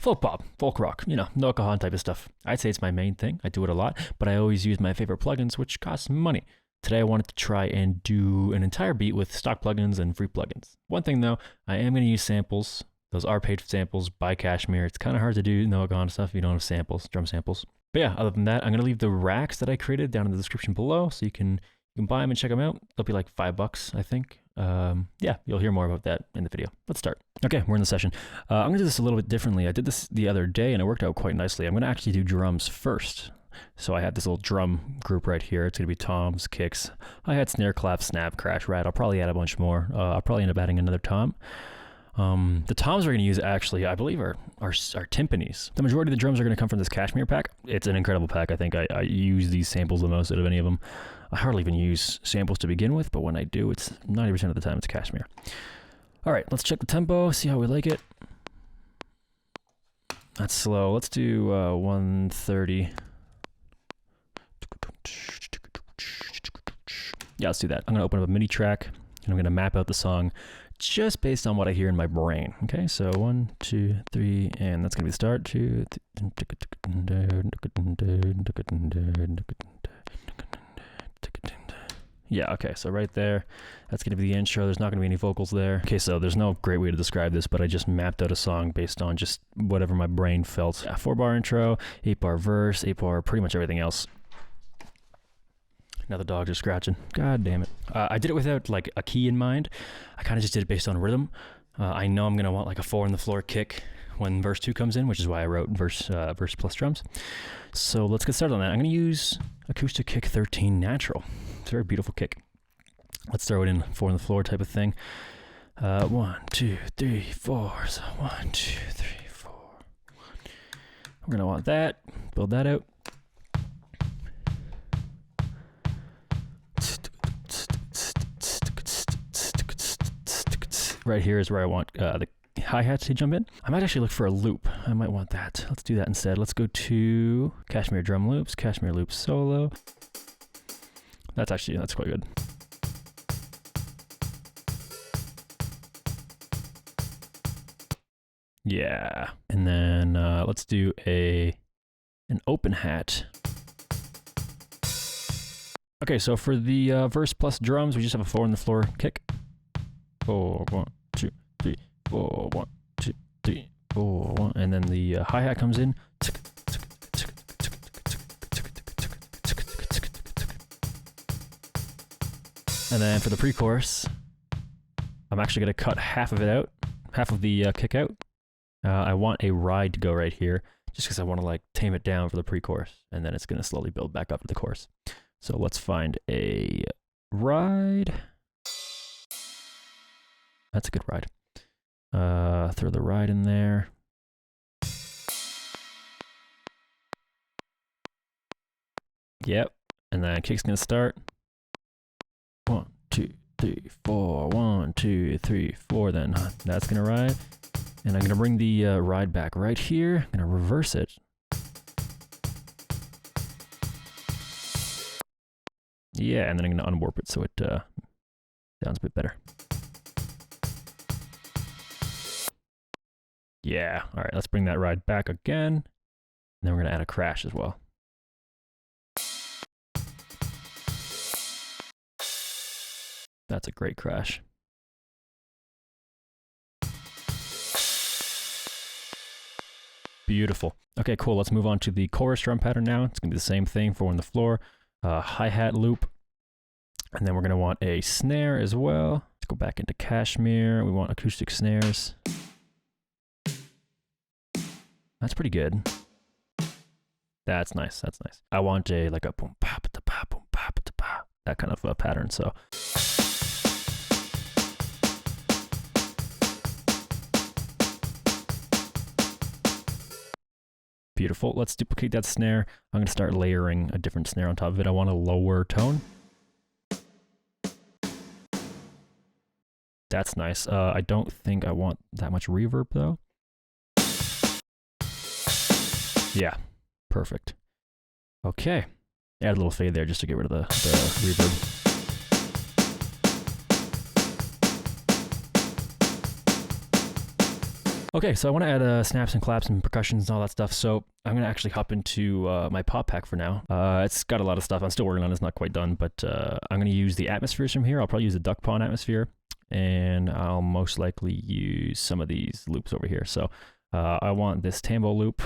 folk pop, folk rock, you know, Noah Kahan type of stuff. I'd say it's my main thing. I do it a lot, but I always use my favorite plugins, which cost money. Today I wanted to try and do an entire beat with stock plugins and free plugins. One thing though, I am going to use samples. Those are paid samples by 𝗕𝗘𝗠𝗕𝗓. It's kind of hard to do Noah Kahan stuff if you don't have samples, drum samples. But yeah, other than that, I'm going to leave the racks that I created down in the description below, so you can buy them and check them out. They'll be like $5, I think. Yeah, you'll hear more about that in the video. Let's start. Okay, we're in the session. I'm going to do this a little bit differently. I did this the other day and it worked out quite nicely. I'm going to actually do drums first. So I have this little drum group right here. It's going to be toms, kicks, hi-hat, snare, clap, snap, crash, rat. I'll probably add a bunch more. I'll probably end up adding another tom. The toms we're going to use actually, I believe, are timpanis. The majority of the drums are going to come from this 𝗕𝗘𝗠𝗕 pack. It's an incredible pack. I think I use these samples the most out of any of them. I hardly even use samples to begin with, but when I do, it's 90% of the time it's 𝗕𝗘𝗠𝗕. All right, let's check the tempo, see how we like it. That's slow. Let's do 130. Yeah, let's do that. I'm going to open up a MIDI track, and I'm going to map out the song just based on what I hear in my brain. Okay, so 1, 2, 3, and that's going to be the start. 2, yeah, okay, so right there, that's going to be the intro. There's not going to be any vocals there. Okay, so there's no great way to describe this, but I just mapped out a song based on just whatever my brain felt. Yeah, 4-bar intro, 8-bar verse, 8-bar, pretty much everything else. Now the dogs are scratching. God damn it. I did it without like a key in mind. I kind of just did it based on rhythm. I know I'm going to want like a 4 on the floor kick when verse 2 comes in, which is why I wrote verse plus drums. So let's get started on that. I'm going to use acoustic kick 13 natural. It's a very beautiful kick. Let's throw it in 4 on the floor type of thing. 1, 2, 3, 4. So 1, 2, 3, 4. We're going to want that. Build that out. Right here is where I want the hi-hats to jump in. I might actually look for a loop. I might want that. Let's do that instead. Let's go to 𝗕𝗘𝗠𝗕 drum loops, 𝗕𝗘𝗠𝗕 loop solo. That's quite good. Yeah. And then let's do an open hat. Okay, so for the verse plus drums, we just have a 4 on the floor kick. 4, 1, 2, 3, 4, 1, 2, 3, 4, 1, and then the hi-hat comes in. And then for the pre-chorus, I'm actually going to cut half of it out, half of the kick out. I want a ride to go right here, just because I want to like tame it down for the pre-chorus, and then it's going to slowly build back up to the chorus. So let's find a ride. That's a good ride. Throw the ride in there. Yep. And then kick's gonna start. 1, 2, 3, 4. 1, 2, 3, 4. Then that's gonna ride. And I'm gonna bring the ride back right here. I'm gonna reverse it. Yeah, and then I'm gonna unwarp it so it sounds a bit better. Yeah, all right, let's bring that ride back again. And then we're gonna add a crash as well. That's a great crash. Beautiful. Okay, cool, let's move on to the chorus drum pattern now. It's gonna be the same thing, 4 on the floor, hi-hat loop, and then we're gonna want a snare as well. Let's go back into 𝗕𝗘𝗠𝗕. We want acoustic snares. That's pretty good. That's nice. That's nice. I want a like a boom pa pa pa boom pa pa pa, that kind of a pattern. So beautiful. Let's duplicate that snare. I'm gonna start layering a different snare on top of it. I want a lower tone. That's nice. I don't think I want that much reverb though. Yeah, perfect. Okay, add a little fade there just to get rid of the reverb. Okay, so I want to add snaps and claps and percussions and all that stuff. So I'm going to actually hop into my pop pack for now. It's got a lot of stuff. I'm still working on it. It's not quite done, but I'm going to use the atmospheres from here. I'll probably use the duck pond atmosphere, and I'll most likely use some of these loops over here. So I want this tambo loop.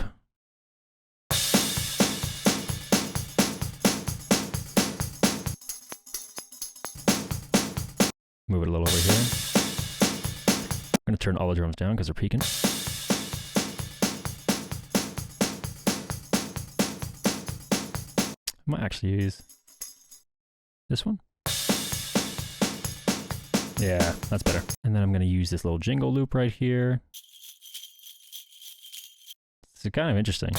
Move it a little over here. I'm going to turn all the drums down because they're peaking. I might actually use this one. Yeah, that's better. And then I'm going to use this little jingle loop right here. It's kind of interesting.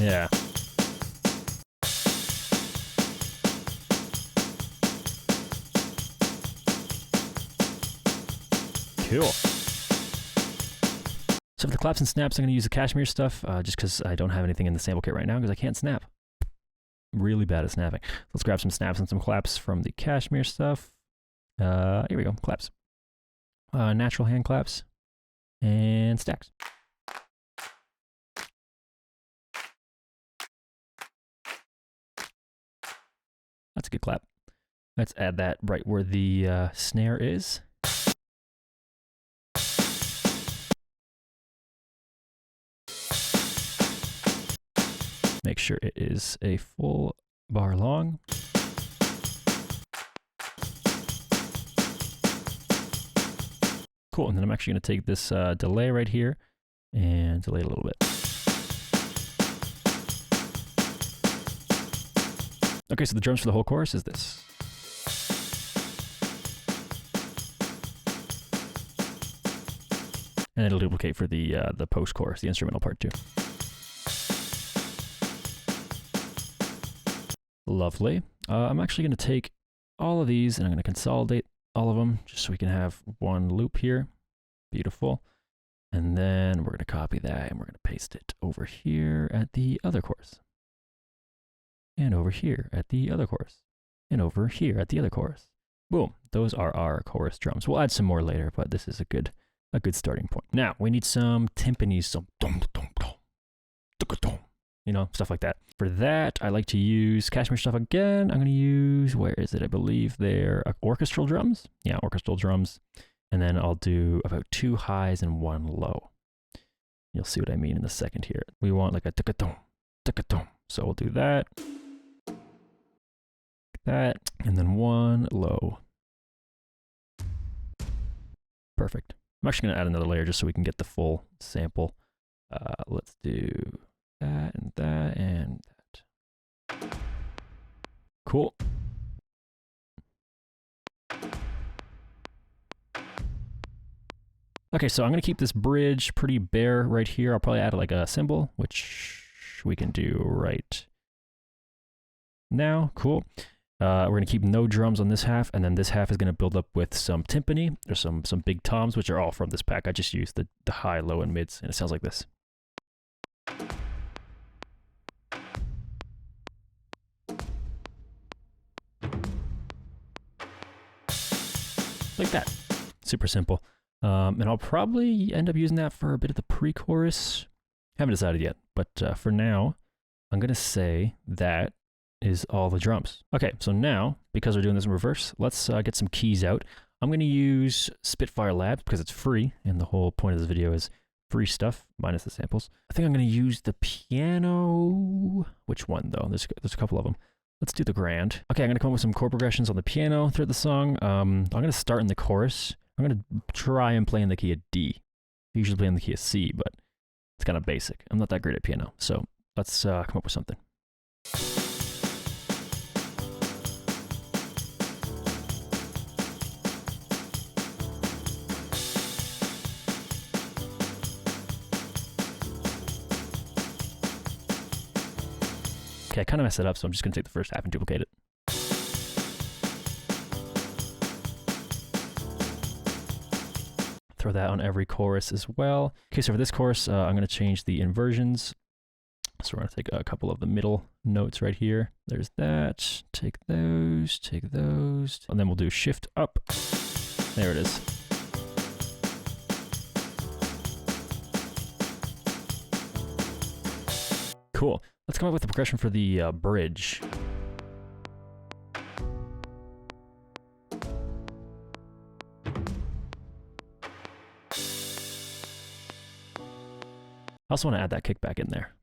Yeah. Cool. So for the claps and snaps, I'm going to use the 𝗕𝗓𝗠𝗕 stuff just because I don't have anything in the sample kit right now because I can't snap. I'm really bad at snapping. Let's grab some snaps and some claps from the 𝗕𝗓𝗠𝗕 stuff. Here we go, claps. Natural hand claps and stacks. That's a good clap. Let's add that right where the snare is. Make sure it is a full bar long. Cool, and then I'm actually going to take this delay right here and delay it a little bit. Okay, so the drums for the whole chorus is this. And it'll duplicate for the post-chorus, the instrumental part too. Lovely. I'm actually going to take all of these and I'm going to consolidate all of them just so we can have one loop here. Beautiful. And then we're going to copy that and we're going to paste it over here at the other chorus. And over here at the other chorus. And over here at the other chorus. Boom. Those are our chorus drums. We'll add some more later, but this is a good starting point. Now, we need some timpanis, some dum dum dum, dum, you know, stuff like that. For that, I like to use 𝗕𝗓𝗠𝗕 stuff again. I'm going to use, where is it? I believe they're orchestral drums. Yeah, orchestral drums. And then I'll do about 2 highs and 1 low. You'll see what I mean in a second here. We want like a tuk-a-dum, tuk-a-dum. So we'll do that. That, and then 1 low. Perfect. I'm actually going to add another layer just so we can get the full sample. Let's do that and that and that. Cool. Okay, so I'm going to keep this bridge pretty bare right here. I'll probably add like a cymbal, which we can do right now. Cool. We're going to keep no drums on this half, and then this half is going to build up with some timpani. There's some big toms, which are all from this pack. I just used the high, low, and mids, and it sounds like this. Like that. Super simple. And I'll probably end up using that for a bit of the pre-chorus. Haven't decided yet, but for now, I'm going to say that is all the drums. Okay, so now, because we're doing this in reverse, let's get some keys out. I'm going to use Spitfire Labs because it's free, and the whole point of this video is free stuff, minus the samples. I think I'm going to use the piano. Which one, though? There's a couple of them. Let's do the grand. Okay, I'm going to come up with some chord progressions on the piano throughout the song. I'm going to start in the chorus. I'm going to try and play in the key of D. I usually play in the key of C, but it's kind of basic. I'm not that great at piano, so let's come up with something. Okay, I kind of messed it up, so I'm just going to take the first half and duplicate it. Throw that on every chorus as well. Okay, so for this chorus, I'm going to change the inversions. So we're going to take a couple of the middle notes right here. There's that. Take those, and then we'll do shift up. There it is. Cool. Let's come up with a progression for the bridge. I also want to add that kickback in there.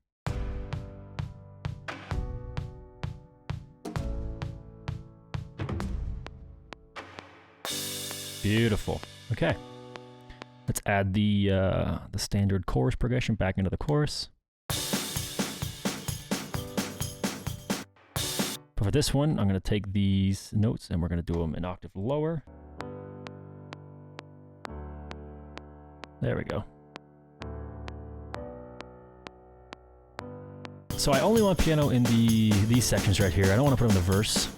Beautiful. Okay. Let's add the standard chorus progression back into the chorus. But for this one, I'm going to take these notes and we're going to do them an octave lower. There we go. So I only want piano in these sections right here. I don't want to put them in the verse.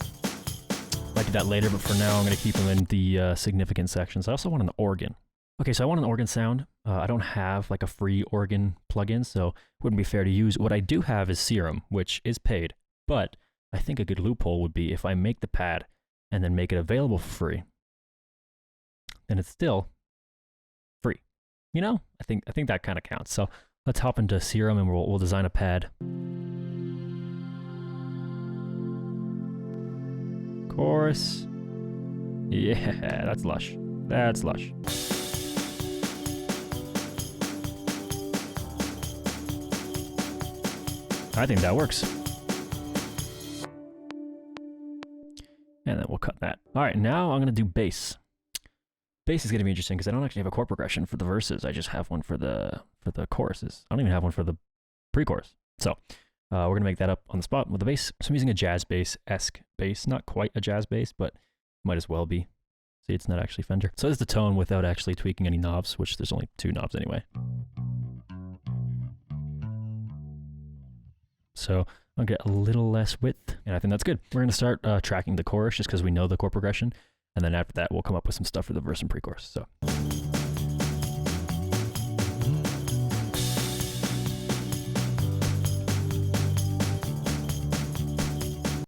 I might do that later, but for now I'm going to keep them in the significant sections. I also want an organ. Okay, so I want an organ sound. I don't have like a free organ plugin, so it wouldn't be fair to use. What I do have is Serum, which is paid, but I think a good loophole would be if I make the pad and then make it available for free, then it's still free. You know, I think that kind of counts. So let's hop into Serum and we'll design a pad. Chorus. Yeah, that's lush. That's lush. I think that works. And then we'll cut that. All right, now I'm gonna do bass. Bass is gonna be interesting because I don't actually have a chord progression for the verses. I just have one for the choruses. I don't even have one for the pre-chorus. So we're gonna make that up on the spot with the bass. So I'm using a jazz bass-esque bass, not quite a jazz bass, but might as well be. See, it's not actually Fender. So this is the tone without actually tweaking any knobs, which there's only 2 knobs anyway. So I'll get a little less width, and I think that's good. We're gonna start tracking the chorus just because we know the chord progression, and then after that we'll come up with some stuff for the verse and pre-chorus. So.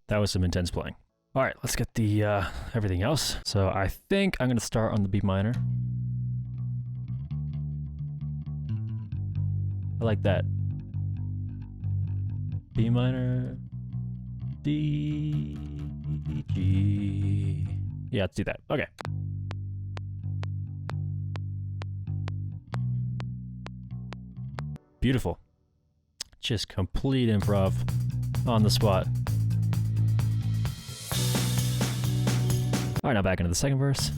That was some intense playing. All right, let's get the everything else. So I think I'm gonna start on the B minor. I like that. B minor, D, G. Yeah, let's do that. Okay. Beautiful. Just complete improv on the spot. All right, now back into the second verse.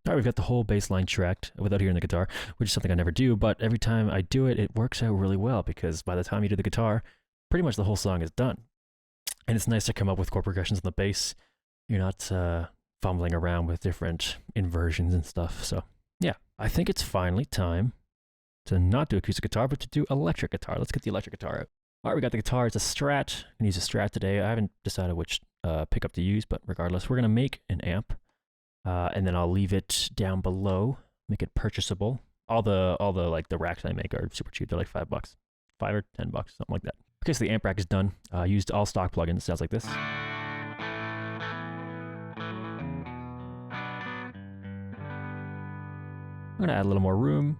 All right, we've got the whole bass line tracked without hearing the guitar, which is something I never do, but every time I do it, it works out really well because by the time you do the guitar, pretty much the whole song is done. And it's nice to come up with chord progressions on the bass. You're not fumbling around with different inversions and stuff. So yeah, I think it's finally time to not do acoustic guitar, but to do electric guitar. Let's get the electric guitar out. All right, we got the guitar. It's a Strat. I'm gonna use a Strat today. I haven't decided which pickup to use, but regardless, we're gonna make an amp. And then I'll leave it down below, make it purchasable. All the like the racks I make are super cheap. They're like $5, $5 or $10, something like that. Okay, so the amp rack is done. Used all stock plugins. Sounds like this. I'm gonna add a little more room.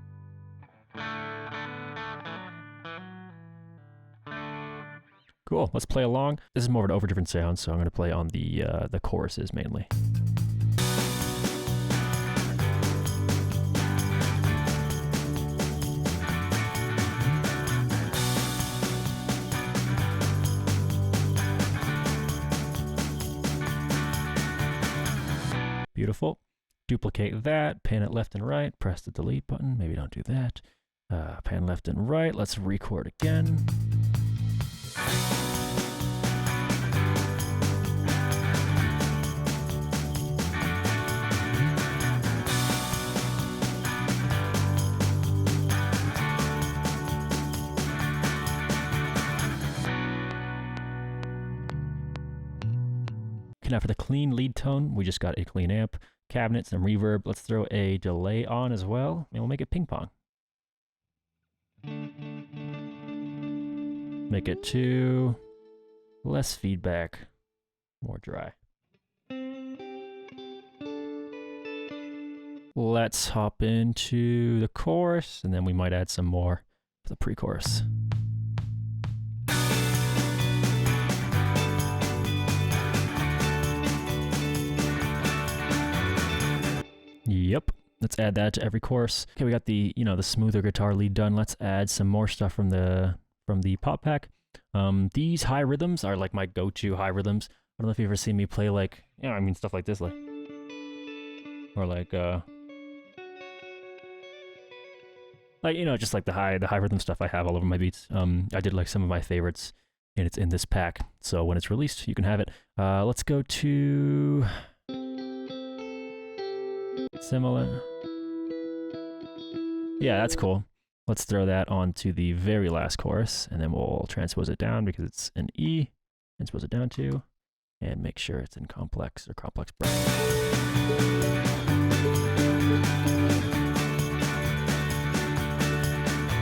Cool. Let's play along. This is more of an overdriven sound, so I'm gonna play on the choruses mainly. Beautiful. Duplicate that, pan it left and right, press the delete button. Maybe don't do that. Pan left and right. Let's record again. Now for the clean lead tone, we just got a clean amp, cabinet, some reverb. Let's throw a delay on as well, and we'll make it ping pong. Make it 2, Less feedback, more dry. Let's hop into the chorus, and then we might add some more for the pre-chorus. Yep. Let's add that to every chorus. Okay, we got the, the smoother guitar lead done. Let's add some more stuff from the pop pack. These high rhythms are like my go-to high rhythms. I don't know if you've ever seen me play like, stuff like this, like, or like, just like the high rhythm stuff I have all over my beats. I did like some of my favorites, and it's in this pack. So when it's released, you can have it. Let's go to similar. Yeah, that's cool. Let's throw that onto the very last chorus, and then we'll transpose it down because it's an E. Transpose it down to, and make sure it's in complex or complex breath.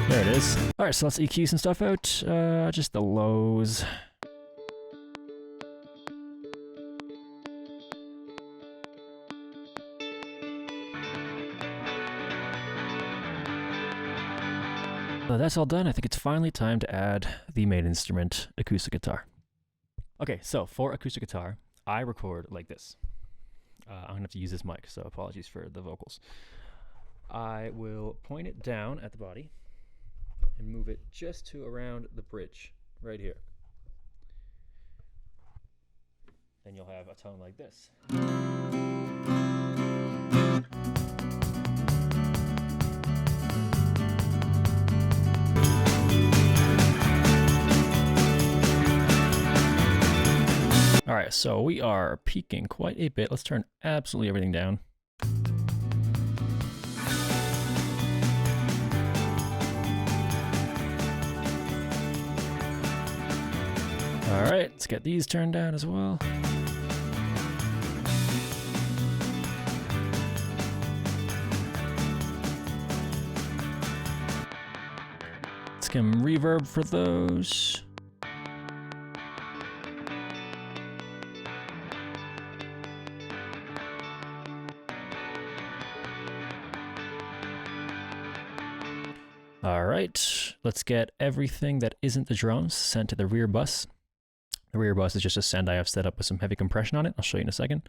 There it is. All right, so let's EQ some stuff out. Just the lows. So that's all done. I think it's finally time to add the main instrument, acoustic guitar. Okay, so for acoustic guitar, I record like this. I'm gonna have to use this mic, so apologies for the vocals. I will point it down at the body and move it just to around the bridge, right here. And you'll have a tone like this. All right, so we are peaking quite a bit. Let's turn absolutely everything down. All right, let's get these turned down as well. Let's get some reverb for those. All right, let's get everything that isn't the drums sent to the rear bus. The rear bus is just a send I have set up with some heavy compression on it. I'll show you in a second.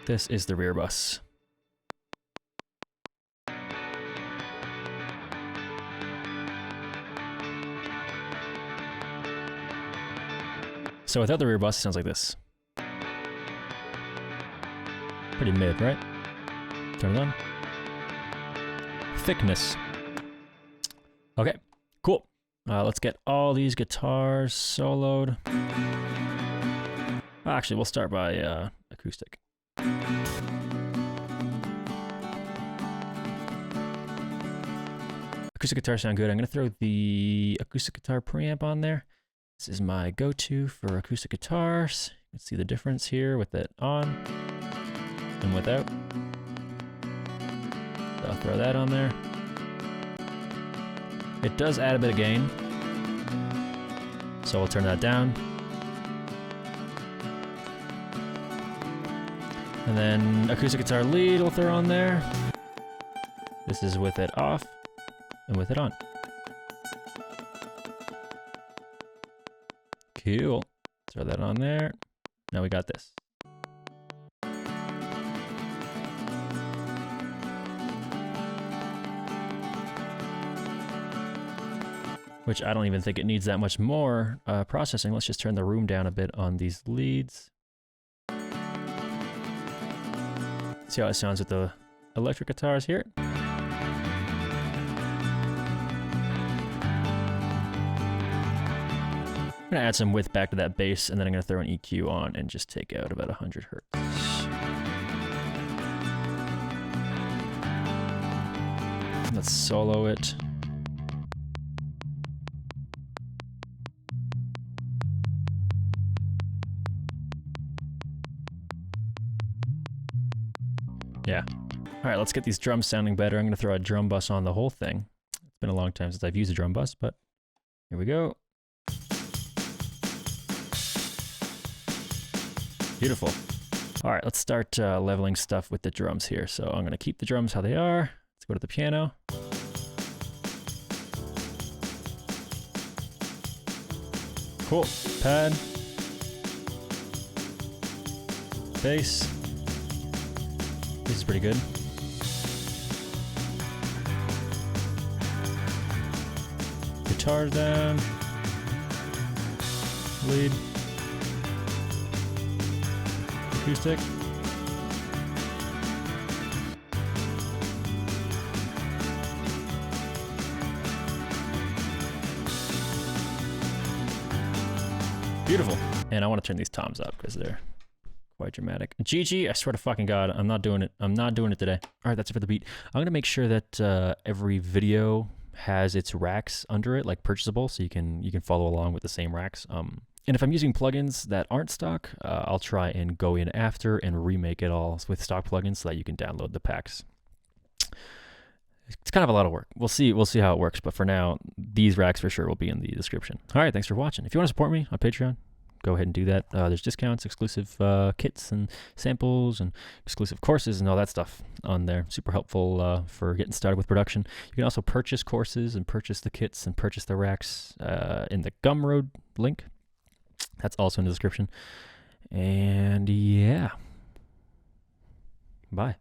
This is the rear bus. So without the rear bus, it sounds like this. Pretty mid, right? Turn it on. Thickness. Okay, cool. Let's get all these guitars soloed. Actually, we'll start by acoustic. Acoustic guitars sound good. I'm gonna throw the acoustic guitar preamp on there. This is my go-to for acoustic guitars. You can see the difference here with it on and without. So I'll throw that on there. It does add a bit of gain, so we'll turn that down. And then acoustic guitar lead we'll throw on there. This is with it off and with it on. Cool. Throw that on there. Now we got this. Which I don't even think it needs that much more processing. Let's just turn the room down a bit on these leads. See how it sounds with the electric guitars here. I'm gonna add some width back to that bass, and then I'm gonna throw an EQ on and just take out about 100 hertz. Let's solo it. Yeah. All right, let's get these drums sounding better. I'm going to throw a drum bus on the whole thing. It's been a long time since I've used a drum bus, but here we go. Beautiful. All right, let's start leveling stuff with the drums here. So I'm going to keep the drums how they are. Let's go to the piano. Cool. Pad. Bass. This is pretty good. Guitar down. Lead. Acoustic. Beautiful. And I want to turn these toms up because they're quite dramatic. GG, I swear to fucking God, I'm not doing it. I'm not doing it today. All right, that's it for the beat. I'm going to make sure that every video has its racks under it, like purchasable, so you can follow along with the same racks. And if I'm using plugins that aren't stock, I'll try and go in after and remake it all with stock plugins so that you can download the packs. It's kind of a lot of work. We'll see how it works, but for now, these racks for sure will be in the description. All right, thanks for watching. If you want to support me on Patreon, go ahead and do that. There's discounts, exclusive kits and samples and exclusive courses and all that stuff on there. Super helpful for getting started with production. You can also purchase courses and purchase the kits and purchase the racks in the Gumroad link. That's also in the description. And yeah, bye.